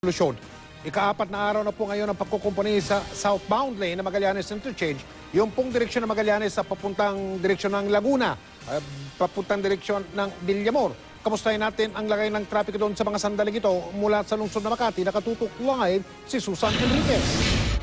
Solusyon. Ika-4 na araw na po ngayon ang pagkukumpuni sa southbound lane na Magallanes Interchange. Yung pong direksyon ng Magallanes sa papuntang direksyon ng Laguna, papuntang direksyon ng Villamor. Kamustahin natin ang lagay ng trapiko doon sa mga sandaling ito mula sa lungsod na Makati. Nakatutok ngayon si Susan Enriquez.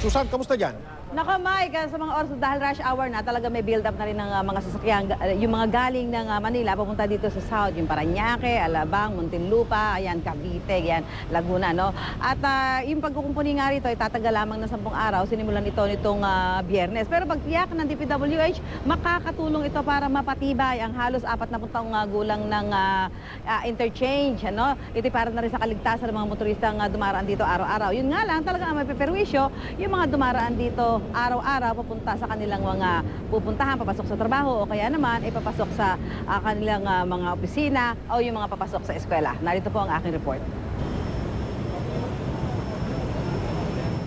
Susan, kamusta dyan? Naka Mike, sa mga oras dahil rush hour na talaga may build up na rin ng mga sasakyan, yung mga galing ng Manila papunta dito sa south, yung Parañaque, Alabang, Muntinlupa, ayan, Cavite, ayan, Laguna, no? At yung pagkukumpuni nga rito ay tatagal lamang ng 10 araw, sinimulan ito nitong Biyernes. Pero pag tiyak ng DPWH, makakatulong ito para mapatibay ang halos 4 na taong gulang ng interchange, ano? Ito para na rin sa kaligtasan ng mga motoristang dumaraan dito araw-araw. Yun nga lang, talaga ang may peperwisyo, yung mga dumaraan dito araw-araw papunta sa kanilang mga pupuntahan, papasok sa trabaho o kaya naman ay papasok sa kanilang mga opisina o yung mga papasok sa eskwela. Narito po ang aking report.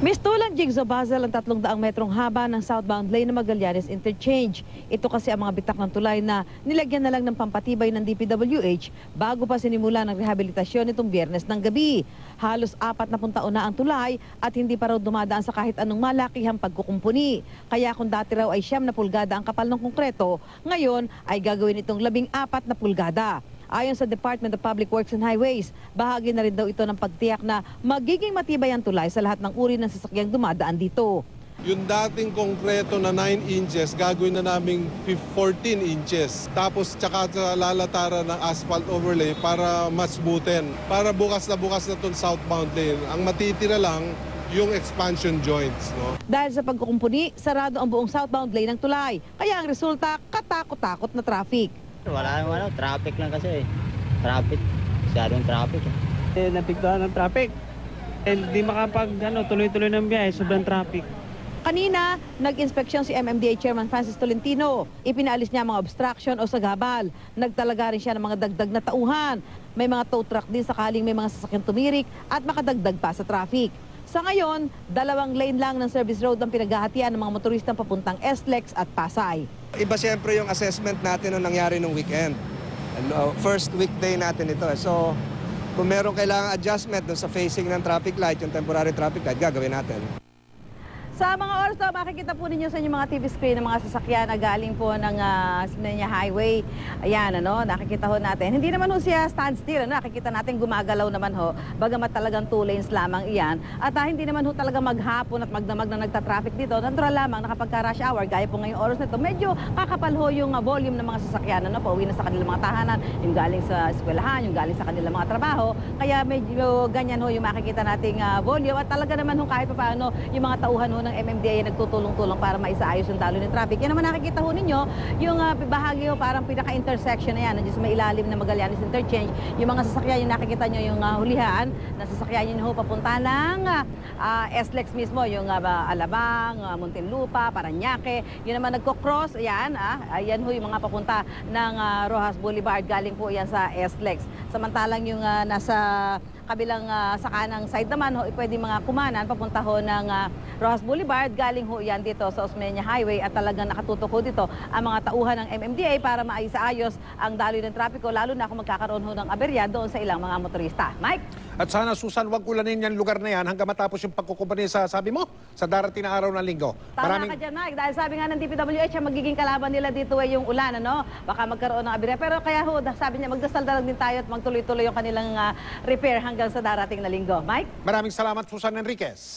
Mistulang Jigsaw Basel ang 300 metrong haba ng southbound lane ng Magallanes Interchange. Ito kasi ang mga bitak ng tulay na nilagyan na lang ng pampatibay ng DPWH bago pa sinimula ng rehabilitasyon nitong Biyernes ng gabi. Halos 40 taon na ang tulay at hindi pa raw dumadaan sa kahit anong malakihang pagkukumpuni. Kaya kung dati raw ay 9 na pulgada ang kapal ng konkreto, ngayon ay gagawin itong 14 na pulgada. Ayon sa Department of Public Works and Highways, bahagi na rin daw ito ng pagtiyak na magiging matibay ang tulay sa lahat ng uri ng sasakyang dumadaan dito. Yung dating konkreto na 9 inches, gagawin na naming 14 inches. Tapos tsaka sa lalataran ng asphalt overlay para mas smoothen. Para bukas na itong southbound lane. Ang matitira lang yung expansion joints. No? Dahil sa pagkukumpuni, sarado ang buong southbound lane ng tulay. Kaya ang resulta, katakot-takot na traffic. Wala naman, traffic lang kasi. Traffic, masyadong traffic. Napiktuhan ng traffic. Hindi tuloy-tuloy ng biyahe, sobrang traffic. Kanina, nag-inspeksyon si MMDA Chairman Francis Tolentino. Ipinaalis niya mga obstruction o sagabal. Nagtalaga rin siya ng mga dagdag na tauhan. May mga tow truck din sakaling may mga sasakyan tumirik at makadagdag pa sa traffic. Sa ngayon, 2 lane lang ng service road ang pinaghahatian ng mga motoristang papuntang SLEX at Pasay. Iba siyempre yung assessment natin nung nangyari nung weekend. First weekday natin ito. So, kung merong kailangan adjustment dun sa facing ng traffic light, yung temporary traffic light, gagawin natin. Sa mga oras na makikita po ninyo sa inyong mga TV screen ng mga sasakyan na galing po ng Smyrna Highway. Ayan, nakikita ho natin. Hindi naman ho siya standstill, nakikita natin gumagalaw naman ho. Bagamat talagang 2 lanes lamang iyan. At hindi naman ho talaga maghapon at magdamag na nagta-traffic dito. Natural lamang na kapag rush hour, gaya po ngayong oras nito, medyo kakapal ho yung volume ng mga sasakyan. Pauwi na sa kanilang mga tahanan, yung galing sa eskwelahan, yung galing sa kanilang mga trabaho. Kaya medyo ganyan ho yung makikita nating volume. At talaga naman ho kahit pa paano yung mga tauhan ho ng MMDA ay nagtutulong-tulong para maisaayos yung daloy ng traffic. Yan naman nakikita ho ninyo, yung bahagi ho parang pinaka-intersection na yan, nandiyan sa may ilalim ng Magallanes Interchange. Yung mga sasakyan yung nakikita nyo yung hulihan, na sasakyan yun ho papunta ng SLEX mismo, yung Alabang, Muntinlupa, Parañaque. Yun naman nagko-cross, ayan, ayan ho yung mga papunta ng Rojas Boulevard, galing po yan sa SLEX. Samantalang yung nasa kabilang sa kanang side naman ho, pwede mga kumanan papunta ho ng Rojas Boulevard, galing ho yan dito sa Osmeña Highway at talagang nakatutok ho dito ang mga tauhan ng MMDA para maisaayos ang daloy ng trapiko, lalo na kung magkakaroon ho ng aberya doon sa ilang mga motorista. Mike? At sana, Susan, wag ulanin yan lugar na yan hanggang matapos yung pagkukumpuni sa, sabi mo, sa darating na araw ng linggo. Tama ka dyan, Mike. Dahil sabi nga ng DPWH, ang magiging kalaban nila dito ay yung ulan, Baka magkaroon ng aberya. Pero kaya ho, sabi niya, magdasal na lang din tayo at magtuloy-tuloy yung kanilang repair hanggang sa darating na linggo. Mike? Maraming salamat, Susan Enriquez.